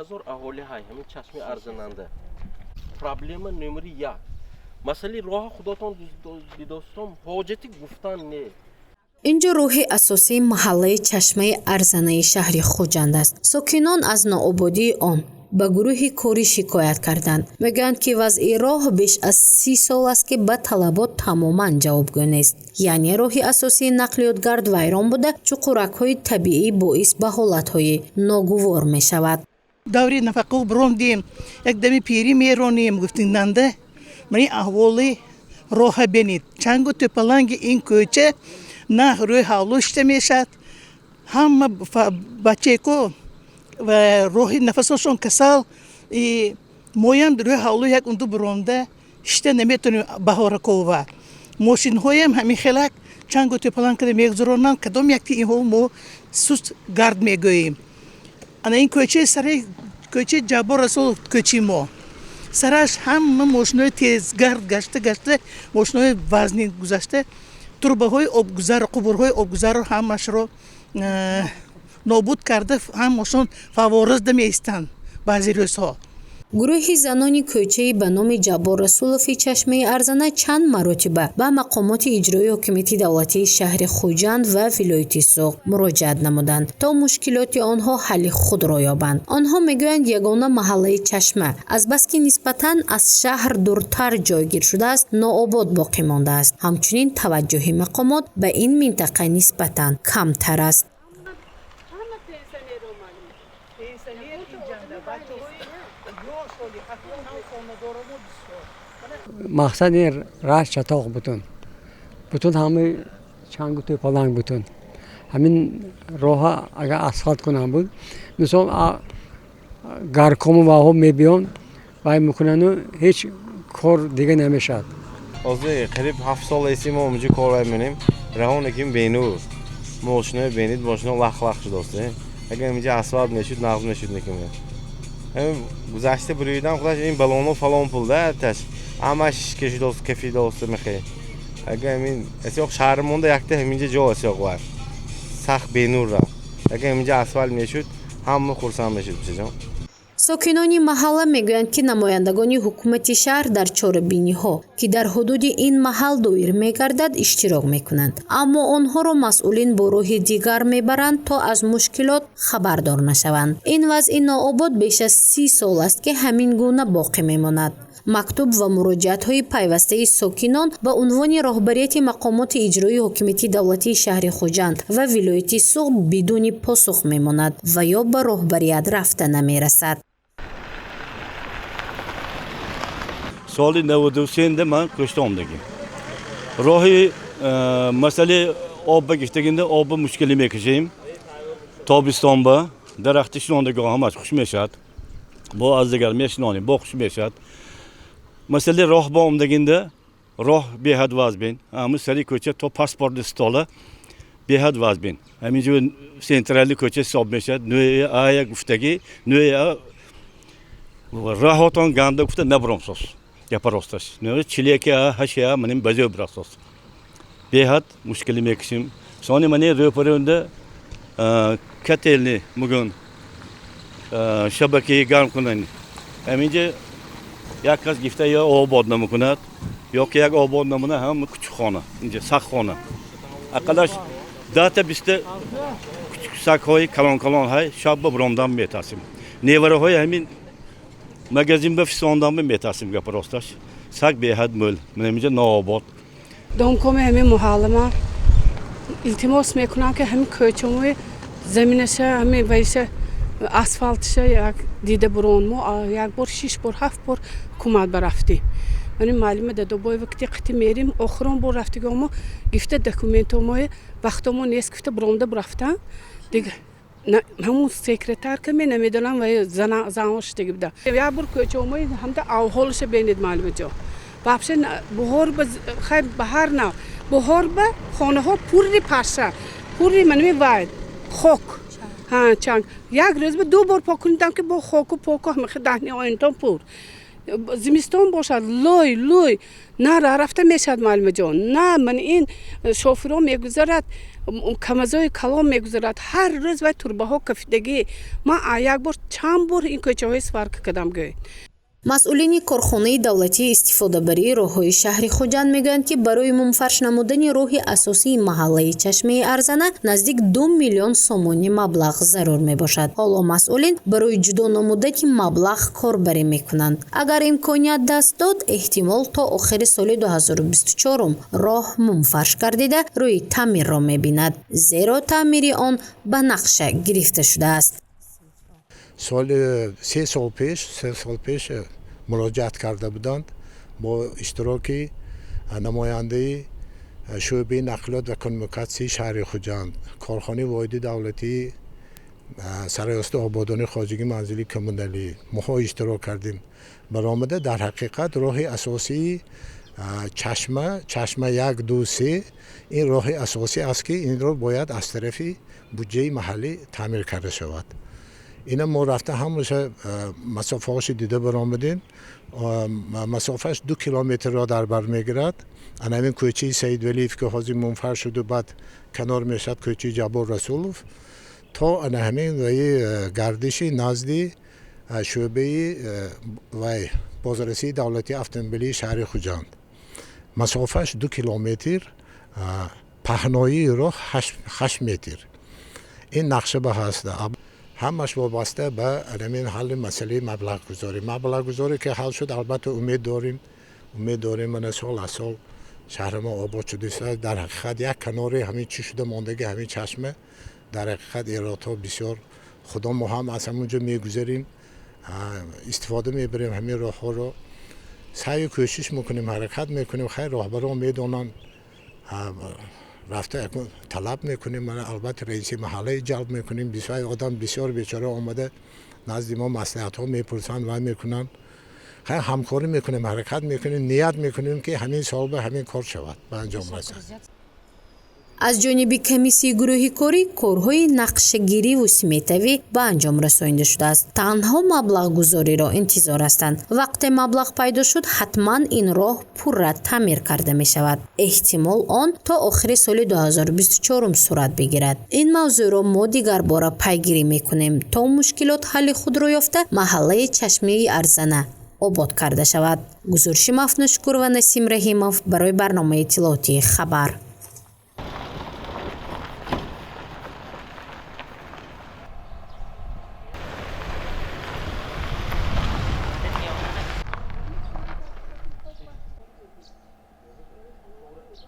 1000 اهالی های همین چشمه ارزننده проблема номери 1 مسئله راه خودتان دوستان حاجتی گفتن نه. اینجا روح اساسی محله چشمه ارزنه شهر خوجند است. ساکنان از ناآبادی آن به گروه کاری شکایت کردند. میگویند که وضع راه بیش از 30 سال است که به طلبات تماما جوابگو نیست. یعنی راه اساسی نقلیات گرد ویران بوده، چقرک‌های طبیعی باعث به حالت‌های ناگوار می‌شود. دوری نفقه بروندیم یک دمی پیری میرونیم گفتندنده من احوالی راه بینید چنگ تو پلنگ این کوچه نه روی حالوشت میشد هم بچه کو و روحی نفسشون کسال مویم روی حالو یک اندو برونده شته نمیتونیم بهار کوه ماشین هایم همین خلق چنگ تو پلنگ کده میگذرونن کدام یکی این هول مو سوست گرد میگوییم انا این کوچه سری کوچه جبار رسول کوچی ما سرش هم ماشینای تیزگرد گشته ماشینای وزنی گذشته تربه‌های آبگذر قبورهای آبگذر رو همش رو نابود کرده هم ماشین فوارز دمیستن بعضی روزها. گروه زنان کوچه‌ای به نام جبار رسولوفی چشمه ارزنه چند مرتبه به مقامات اجرایی حکومتی دولتی شهر خوجند و ولایت سوق مراجعت نمودند تا مشکلات آنها حل خود را یابند. آنها میگویند یگانه محله چشمه از بس که نسبتاً از شهر دورتر جایگیر شده است ناآباد باقی مانده است. همچنین توجه مقامات به این منطقه نسبتاً کمتر است. مقصد این راه چطاق بتون همه چنگ توی پلنگ بتون همین راه اگر اسفالت کنن بود مثلا گرکم و هم میبیان و میکنن و هیچ کار دیگه نمیشد. از قریب 7 سال ایستیم ما اونجا کار میکنیم راه نکیم بینو ماشینای بینید ماشینا لخ شده است اگر اینجا اسفالت نشود نقض نشود نکنه گذشته بریدم خودش این بالونو فلان پول ده همش کشید است کفید است میخه اگر این اسیاق شهرمونده یکته همینجا جا اسیاق وار سخت بینور را اگر اینجا اسفالت میشود هم خرسان میشد بچه ساکنان محله میگویند که نمایندگان حکومت شهر در چاره‌بینی ها که در حدود این محل دایر میگردد اشتراک میکنند اما آنها را مسئولین با راه دیگر میبرند تا از مشکلات خبردار نشوند. این وضع ناآباد بیش از 30 سال است که همین گونه باقی میماند. مکتوب و مراجعت های پیوسته ساکنان به عنوان راهبریت مقامات اجرایی حکومتی دولتی شهر خوجند و ولایت سوق بدون پاسخ میماند و یا به راهبریت رفته نمیرسد. سال 93 من کشته آمدگیم. راهی مسئله آب بگشتگینده آب مشکلی میکشیم. تابستان با درختش ناندگاه هم از خوش میشد. با از دیگر میشنانیم با خوش میشد. مسئله راه با آمدگینده راه به حد واز بین. اما سری کوچه تا پاسپورت استاله به حد واز بین. همینجور سنترالی کوچه ساب میشد. نوعی آیا گفتگی نوعی راهاتان گنده گفته نبرامساز. yaparostas. Ne çileke haşya benim bazı bıraksız. Behat müşkili meksim. Sonra mani röporunda katelni bugün şabekeyi garm kunan. Emince yakas gifte ya obodna mıkunat. Yok ya obodna mına hem küçük xona. İnce sak xona. Arkadaş data bizde küçük sak hoy kalan hay şabba bromdan metasim. Ne var hoy hemin magazin به فساندم به میتاسیم که پروستش سگ به حد مول من میگه نابود دامکم همین محالما التماس میکنم که همین کوچه‌مون زمینش همین وایسه اسفالتش یک دیده برون مو یک بار 6 بار 7 بار کمد برفتی من معلومه دادو با وقتی قتی میریم آخرون بار رفتگامو گفته دکومنتومو وقتمون نیست گفته برونده برفتن دیگه نه همون سکرتر که می نمیدونم و زنش دیگه بوده یا بر کوچه‌مون هم ده آوهولش بینید معلومه جو بابشه بهار خیر بهار نه بهار به خانه ها پوری پاشه پوری منمی واید خوک ها چنگ یک روز به 2 بار پاکوندم که با خوک و پاکو هم خدانی آینتون پور зимистон бошад лой на рафта мешад маълума ҷон на ман ин шофиро мегузарад камазои калом мегузарад ҳар рӯз вай турбаҳо кафидагӣ ман як бор чанд бор ин кӯчаҳои сварка кардам гӯй. масъулини корхонаи давлатии истифодабарии роҳҳои шаҳри хуҷанд мегӯянд ки барои мунфарш намудани роҳи асосии маҳаллаи чашмаи арзана наздик 2 миллион сомони маблағ зарур мебошад. ҳоло масъулин барои ҷудо намудани маблағ корбарӣ мекунанд. агар имконият даст дод эҳтимол то охири соли 2024 роҳ мунфарш гардида рӯи таъмирро мебинад, зеро таъмири он ба нақша гирифта шудааст. سه سال پیش مراجعت کرده بودند با اشتراک نماینده شعبه نقلات و کمیونیکاسیون شهر خوجند، کارخانه واحد دولتی سرایست آبادانی خواجگی منزلی کمونالی ما اشتراک کردیم. برآمده در حقیقت راه اساسی چشمه 1 2 3 این راه اساسی است که این را باید از طرف بودجه محلی تعمیر کرده شود. اینا ما رفته همونش مسافه‌اش دیده برآمدیم. مسافه‌اش 2 کیلومتر را در بر میگیرد. همین کوچه سید ولی که حاضر منفرد شد و بعد کنار میشد کوچه جبار رسولوف تا همین وی گردشی نزدی شعبه وی بازرسی دولتی اتومبیلی شهر خوجند. مسافه‌اش 2 کیلومتر، پهنایی راه 8 متر. این نقشه به هست. همش وابسته به همین حل مسئله مبلغ گذاری که حل شد. البته امید داریم من سال شهر ما آباد شده است. در حقیقت یک کناری همین چی شده ماندگی همین چشمه در حقیقت ایرادها بسیار خدا ما هم از همونجا میگذاریم استفاده میبریم همین راه ها رو سعی کوشش میکنیم حرکت میکنیم. خیر راهبران میدونن رفته طلب میکنیم. من البته رئیس محله جلب میکنیم. بسیار آدم بسیار بیچاره آمده نزد ما مصلحت ها میپرسن و میکنن. خیلی همکاری میکنیم، حرکت میکنیم، نیت میکنیم که همین سال به همین کار شود به انجام رسد. аз ҷониби комиссияи гурӯҳи корӣ корҳои нақшагириву сметавӣ ба анҷом расонида шудааст. танҳо маблағгузориро интизор ҳастанд. вақте маблағ пайдо шуд ҳатман ин роҳ пурра таъмир карда мешавад. эҳтимол он то охири соли 2024 сурат бигирад. ин мавзӯъро мо дигар бора пайгирӣ мекунем то мушкилот ҳалли худро ёфта маҳаллаи чашмаи арзана обод карда шавад. гузориши мафнушкур ва насим раҳимов барои барномаи иттилоотии хабар.